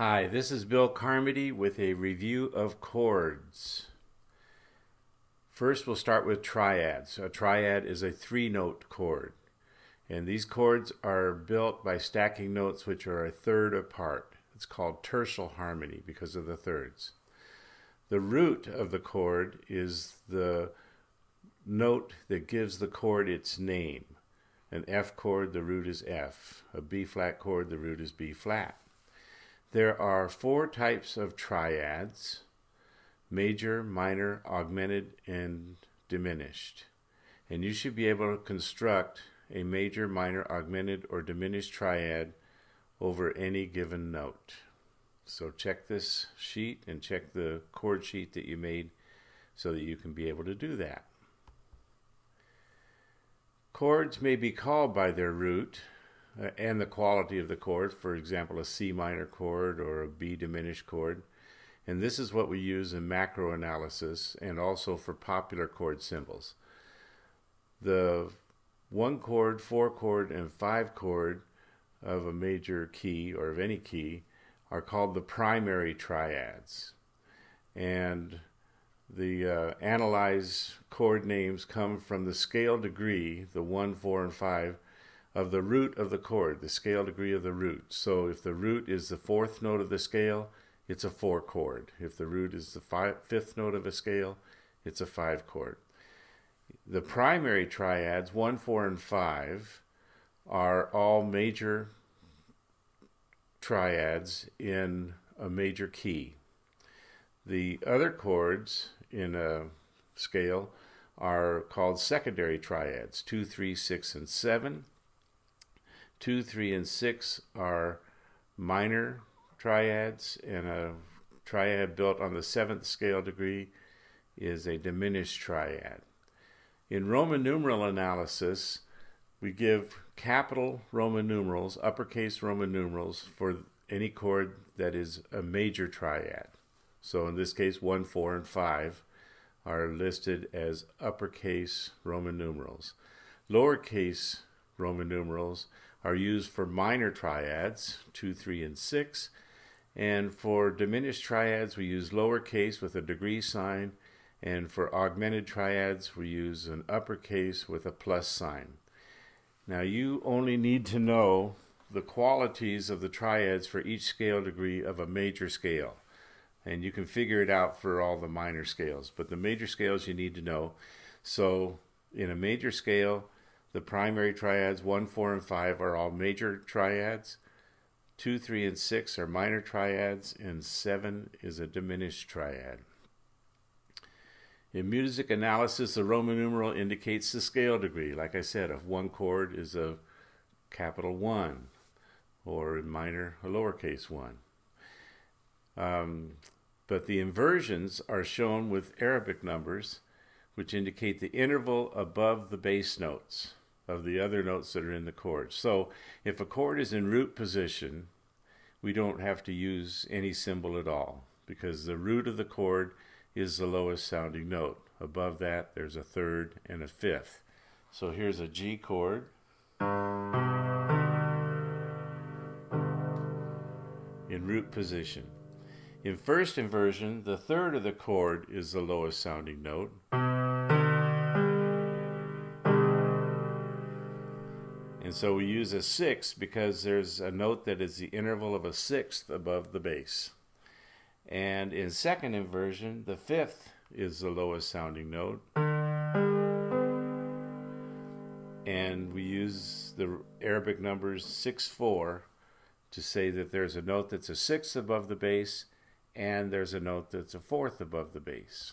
Hi, this is Bill Carmody with a review of chords. First, we'll start with triads. A triad is a three-note chord, and these chords are built by stacking notes which are a third apart. It's called tertial harmony because of the thirds. The root of the chord is the note that gives the chord its name. An F chord, the root is F. A B flat chord, the root is B flat. There are four types of triads: major, minor, augmented, and diminished. And you should be able to construct a major, minor, augmented, or diminished triad over any given note. So check this sheet and check the chord sheet that you made so that you can be able to do that. Chords may be called by their root and the quality of the chord, for example, a C minor chord or a B diminished chord. And this is what we use in macro analysis and also for popular chord symbols. The 1 chord, 4 chord, and 5 chord of a major key or of any key are called the primary triads. And the analyzed chord names come from the scale degree, the 1, 4, and 5, of the root of the chord, the scale degree of the root. So if the root is the 4th note of the scale, it's a 4 chord. If the root is the 5th note of a scale, it's a 5 chord. The primary triads, 1, 4, and 5, are all major triads in a major key. The other chords in a scale are called secondary triads, 2, 3, 6, and 7. 2, 3, and 6 are minor triads, and a triad built on the 7th scale degree is a diminished triad. In Roman numeral analysis, we give capital Roman numerals, uppercase Roman numerals, for any chord that is a major triad. So in this case, 1, 4, and 5 are listed as uppercase Roman numerals. Lowercase Roman numerals are used for minor triads, 2, 3, and 6. And for diminished triads, we use lowercase with a degree sign. And for augmented triads, we use an uppercase with a plus sign. Now, you only need to know the qualities of the triads for each scale degree of a major scale. And you can figure it out for all the minor scales. But the major scales you need to know. So in a major scale, the primary triads, 1, 4, and 5, are all major triads. 2, 3, and 6 are minor triads, and 7 is a diminished triad. In music analysis, the Roman numeral indicates the scale degree. Like I said, if 1 chord is a capital 1, or in minor, a lowercase 1. But the inversions are shown with Arabic numbers, which indicate the interval above the bass notes of the other notes that are in the chord. So if a chord is in root position, we don't have to use any symbol at all, because the root of the chord is the lowest sounding note. Above that, there's a 3rd and a 5th. So here's a G chord. In root position. In first inversion, the 3rd of the chord is the lowest sounding note. And so we use a 6 because there's a note that is the interval of a 6th above the bass. And in second inversion, the 5th is the lowest sounding note. And we use the Arabic numbers 6, 4 to say that there's a note that's a 6th above the bass and there's a note that's a 4th above the bass.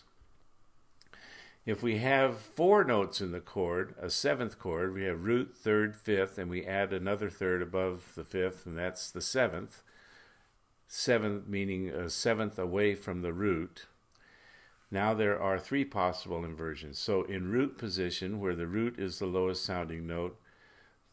If we have 4 notes in the chord, a 7th chord, we have root, 3rd, 5th, and we add another 3rd above the 5th, and that's the 7th. 7th meaning a 7th away from the root. Now there are 3 possible inversions. So in root position, where the root is the lowest sounding note,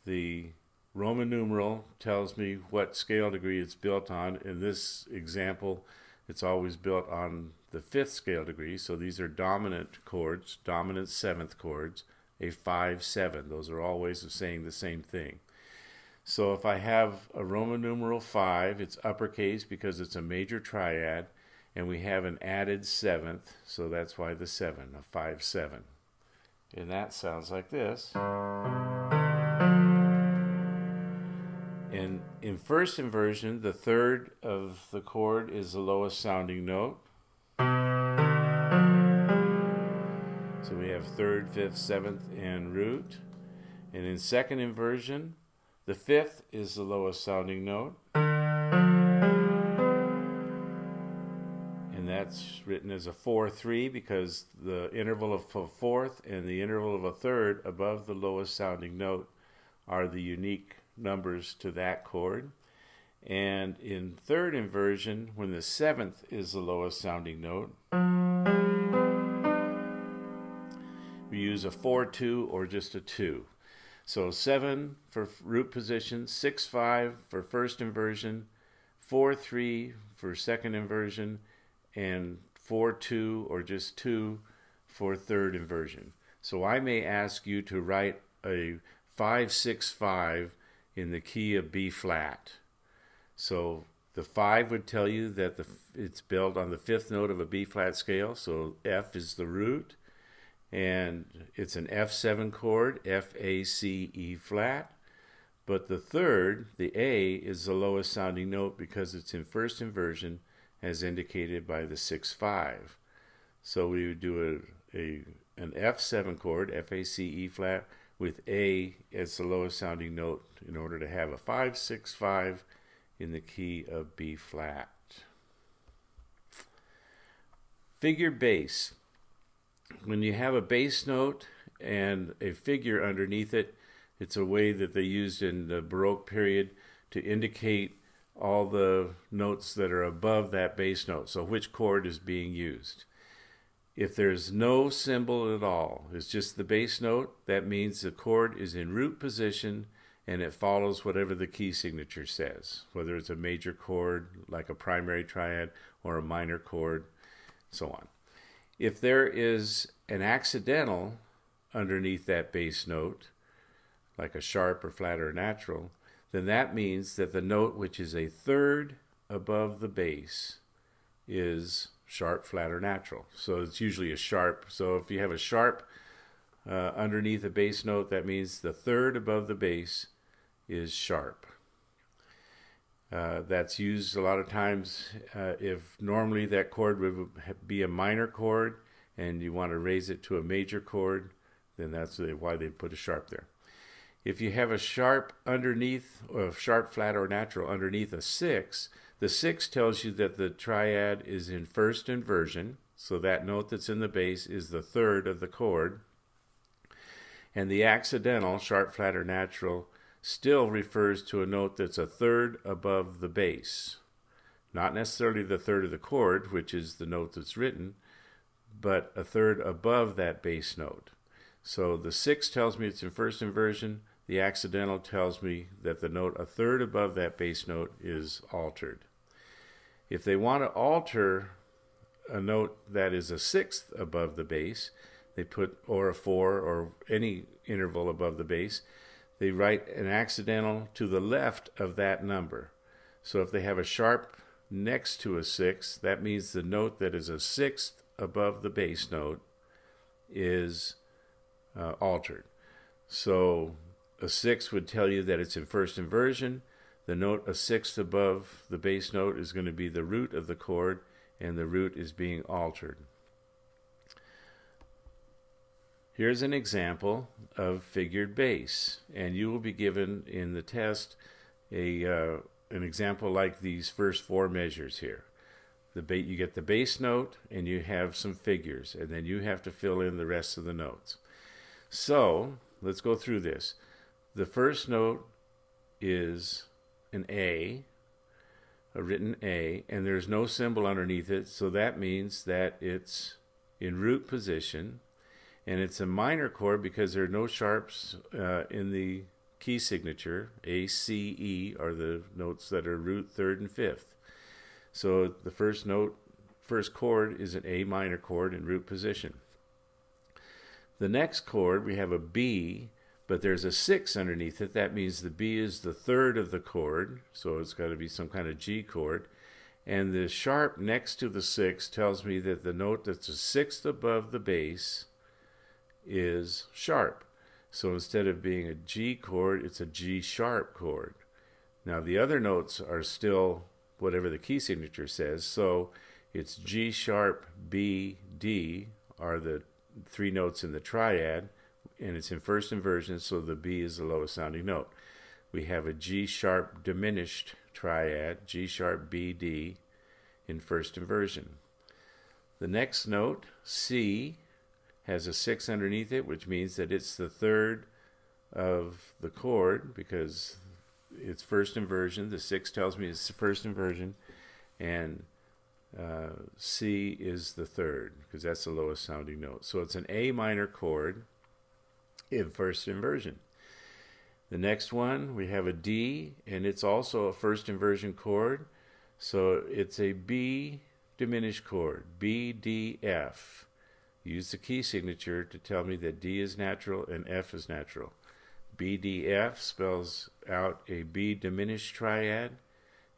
the Roman numeral tells me what scale degree it's built on. In this example, it's always built on the 5th scale degree. So these are dominant chords, dominant 7th chords, a 5, 7. Those are all ways of saying the same thing. So if I have a Roman numeral 5, it's uppercase because it's a major triad, and we have an added 7th, so that's why the 7, a 5-7. And that sounds like this. And in first inversion, the third of the chord is the lowest sounding note. So we have third, fifth, seventh, and root. And in second inversion, the fifth is the lowest sounding note. And that's written as a 4-3 because the interval of a fourth and the interval of a third above the lowest sounding note are the unique numbers to that chord. And in third inversion, when the seventh is the lowest sounding note, we use a 4-2 or just a 2. So 7 for root position, 6-5 for first inversion, 4-3 for second inversion, and 4-2 or just 2 for third inversion. So I may ask you to write a 5-6-5 in the key of B flat. So the 5 would tell you that it's built on the fifth note of a B flat scale, so F is the root. And it's an F7 chord, F, A, C, E flat. But the third, the A, is the lowest sounding note because it's in first inversion as indicated by the 6-5. So we would do an F7 chord, F, A, C, E flat, with A as the lowest sounding note in order to have a 5-6-5 in the key of B flat. Figure bass. When you have a bass note and a figure underneath it, it's a way that they used in the Baroque period to indicate all the notes that are above that bass note, so which chord is being used. If there's no symbol at all, it's just the bass note, that means the chord is in root position and it follows whatever the key signature says, whether it's a major chord like a primary triad or a minor chord, so on. If there is an accidental underneath that bass note, like a sharp or flat or natural, then that means that the note which is a third above the bass is sharp, flat, or natural. So it's usually a sharp. So if you have a sharp underneath a bass note, that means the third above the bass is sharp. That's used a lot of times if normally that chord would be a minor chord and you want to raise it to a major chord, then that's why they put a sharp there. If you have a sharp underneath, or sharp, flat, or natural underneath a 6, the 6 tells you that the triad is in first inversion, so that note that's in the bass is the third of the chord. And the accidental, sharp, flat, or natural, still refers to a note that's a third above the bass. Not necessarily the third of the chord, which is the note that's written, but a third above that bass note. So the 6 tells me it's in first inversion. The accidental tells me that the note a third above that bass note is altered. If they want to alter a note that is a sixth above the bass, they put or a 4 or any interval above the bass. They write an accidental to the left of that number. So if they have a sharp next to a 6, that means the note that is a sixth above the bass note is altered. So a 6 would tell you that it's in first inversion. The note a sixth above the bass note is going to be the root of the chord, and the root is being altered. Here's an example of figured bass, and you will be given in the test an example like these first 4 measures here. You get the bass note and you have some figures, and then you have to fill in the rest of the notes. So let's go through this. The first note is an A, a written A, and there's no symbol underneath it, so that means that it's in root position. And it's a minor chord because there are no sharps in the key signature. A, C, E are the notes that are root, third, and fifth. So the first chord is an A minor chord in root position. The next chord, we have a B, but there's a 6 underneath it. That means the B is the third of the chord, so it's got to be some kind of G chord. And the sharp next to the 6 tells me that the note that's a sixth above the bass is sharp. So instead of being a G chord, it's a G sharp chord. Now the other notes are still whatever the key signature says, so it's G sharp, B, D are the 3 notes in the triad, and it's in first inversion, so the B is the lowest sounding note. We have a G sharp diminished triad, G sharp, B, D in first inversion. The next note, C, has a 6 underneath it, which means that it's the third of the chord because it's first inversion. The 6 tells me it's the first inversion, and C is the third because that's the lowest sounding note. So it's an A minor chord in first inversion. The next one, we have a D, and it's also a first inversion chord. So it's a B diminished chord, B, D, F. Use the key signature to tell me that D is natural and F is natural. B, D, F spells out a B diminished triad,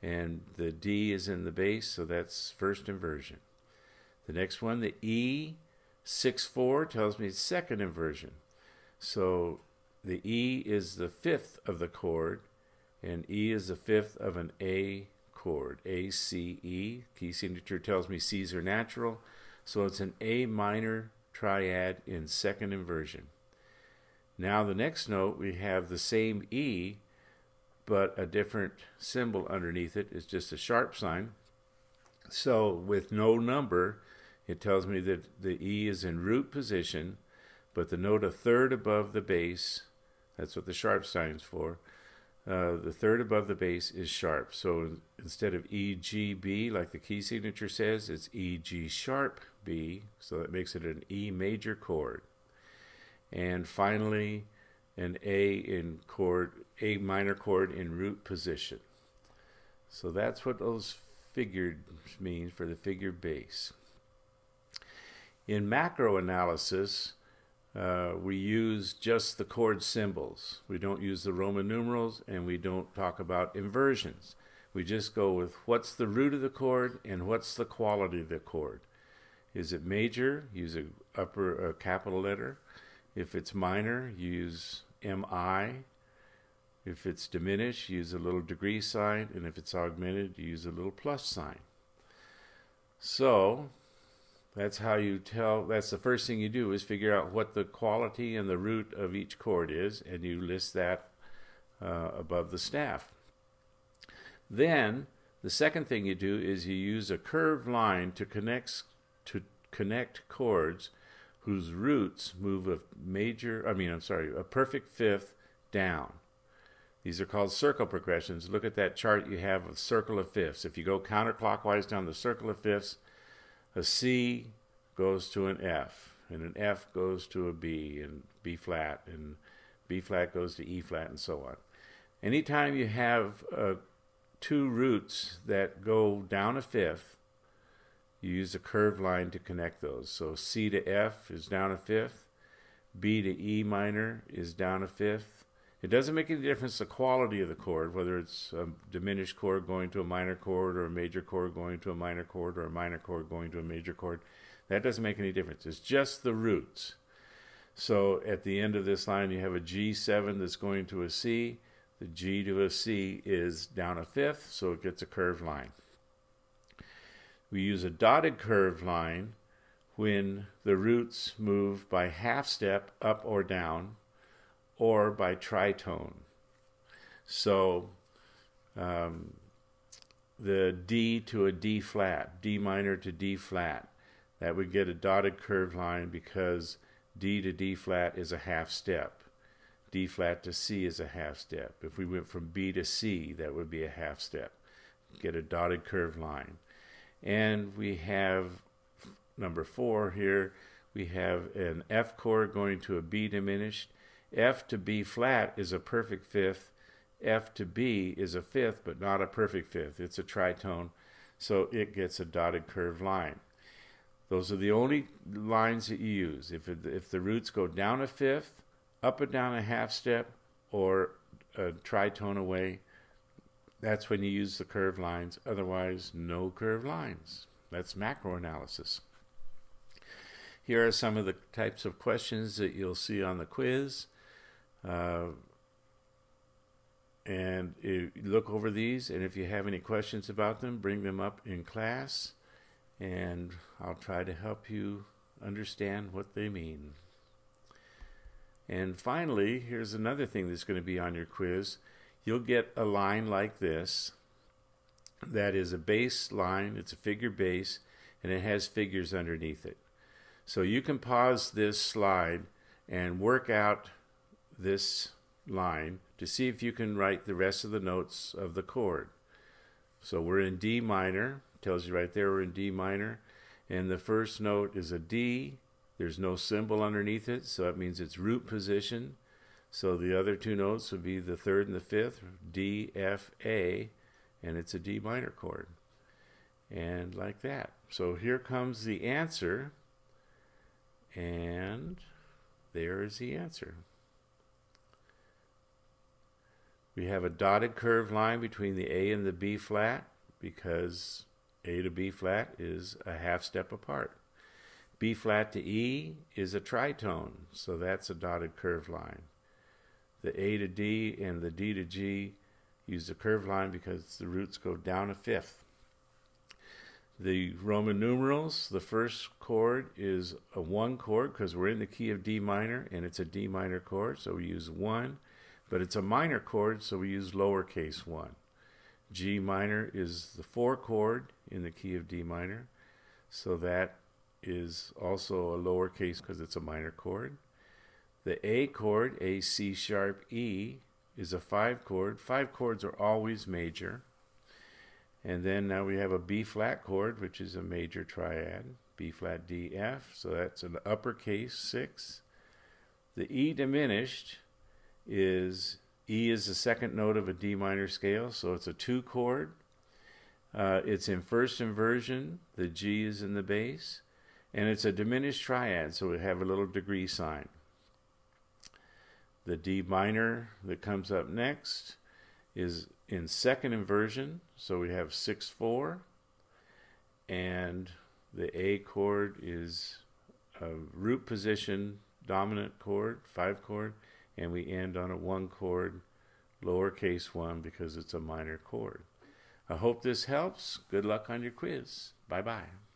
and the D is in the bass, so that's first inversion. The next one, the E, 6-4, tells me it's second inversion. So the E is the fifth of the chord, and E is the fifth of an A chord, A, C, E. Key signature tells me C's are natural, so it's an A minor triad in second inversion. Now the next note, we have the same E, but a different symbol underneath it. It's just a sharp sign. So with no number, it tells me that the E is in root position, but the note a third above the bass, that's what the sharp sign's for, the third above the bass is sharp. So instead of E, G, B, like the key signature says, it's E, G sharp, B, so that makes it an E major chord. And finally, an A minor chord in root position. So that's what those figures mean for the figure bass. In macro analysis, we use just the chord symbols. We don't use the Roman numerals, and we don't talk about inversions. We just go with what's the root of the chord and what's the quality of the chord. Is it major? Use a capital letter. If it's minor, use MI. If it's diminished, use a little degree sign. And if it's augmented, use a little plus sign. So that's how you tell. That's the first thing you do is figure out what the quality and the root of each chord is, and you list that above the staff. Then the second thing you do is you use a curved line to connect chords whose roots move a perfect fifth down. These are called circle progressions. Look at that chart you have of circle of fifths. If you go counterclockwise down the circle of fifths, a C goes to an F, and an F goes to a B, and B flat, and B flat goes to E flat, and so on. Anytime you have 2 roots that go down a fifth, you use a curved line to connect those. So C to F is down a fifth, B to E minor is down a fifth. It doesn't make any difference the quality of the chord, whether it's a diminished chord going to a minor chord, or a major chord going to a minor chord, or a minor chord going to a major chord. That doesn't make any difference. It's just the roots. So at the end of this line, you have a G7 that's going to a C. The G to a C is down a fifth, so it gets a curved line. We use a dotted curved line when the roots move by half step up or down, or by tritone. So the D to a D flat, D minor to D flat, that would get a dotted curved line because D to D flat is a half step. D flat to C is a half step. If we went from B to C, that would be a half step. Get a dotted curved line. And we have number 4 here. We have an F chord going to a B diminished. F to B flat is a perfect fifth. F to B is a fifth, but not a perfect fifth. It's a tritone, so it gets a dotted curved line. Those are the only lines that you use. If the roots go down a fifth, up and down a half step or a tritone away, that's when you use the curved lines. Otherwise, no curved lines. That's macro analysis. Here are some of the types of questions that you'll see on the quiz. And look over these, and if you have any questions about them, bring them up in class, and I'll try to help you understand what they mean. And finally, here's another thing that's going to be on your quiz. You'll get a line like this that is a bass line. It's a figure bass, and it has figures underneath it. So you can pause this slide and work out this line to see if you can write the rest of the notes of the chord. So we're in D minor, tells you right there we're in D minor, and the first note is a D. There's no symbol underneath it, so that means it's root position. So the other two notes would be the third and the fifth, D, F, A, and it's a D minor chord. And like that. So here comes the answer, and there is the answer. We have a dotted curved line between the A and the B flat because A to B flat is a half step apart. B flat to E is a tritone, so that's a dotted curved line. The A to D and the D to G use a curved line because the roots go down a fifth. The Roman numerals, the first chord is a 1 chord because we're in the key of D minor and it's a D minor chord, so we use 1. But it's a minor chord, so we use lowercase 1. G minor is the 4 chord in the key of D minor, so that is also a lowercase because it's a minor chord. The A chord, A, C sharp, E, is a 5 chord. 5 chords are always major. And then now we have a B flat chord, which is a major triad, B flat, D, F, so that's an uppercase 6. The E diminished is, E is the second note of a D minor scale, so it's a 2 chord. It's in first inversion, the G is in the bass, and it's a diminished triad, so we have a little degree sign. The D minor that comes up next is in second inversion, so we have 6-4, and the A chord is a root position dominant chord, 5 chord, and we end on a 1 chord, lowercase 1, because it's a minor chord. I hope this helps. Good luck on your quiz. Bye-bye.